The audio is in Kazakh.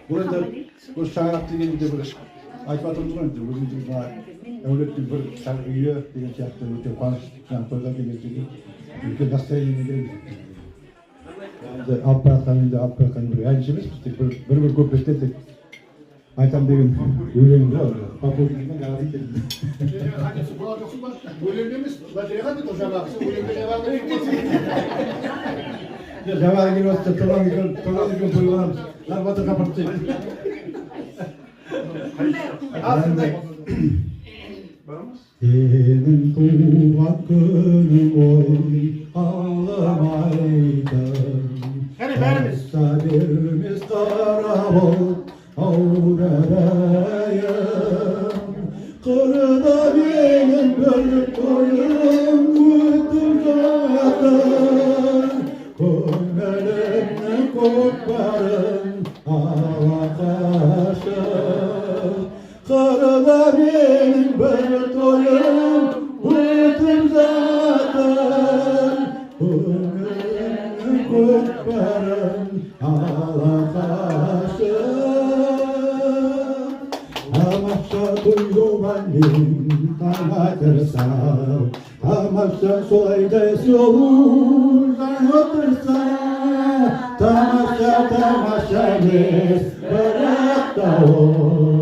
Burada bu şarap degende bir айтып атырмыз ғой енді өзіміздің мына әулеттің бір үйі деген сияқты өте қуаныш жаңағы тойға келгендегі үлкен настроение береді. Енді алып баратқан бір әнші емес, біз тек бір көпесте тек айтам деген өлең ғой. Поповичтен ғана айтады. Өлең емес, батарея қандай жаңағысы өлеңге жаңағы келіп жатса тұрған екен тойғанамыз. Батырға апарып Senin tuğan günün oy ağlamaydım Sabirimiz karabol ağlarayım Kırda benim bir koyum kutucadır Kömlerimle koklarım hava karşı Kırda benim bir toyum bütün zaten Ömrümün koklarım hala karşı Amaçta duydum annem anlatırsa Amaçta solayda yolundan otursa Tamaşa biz bırak da ol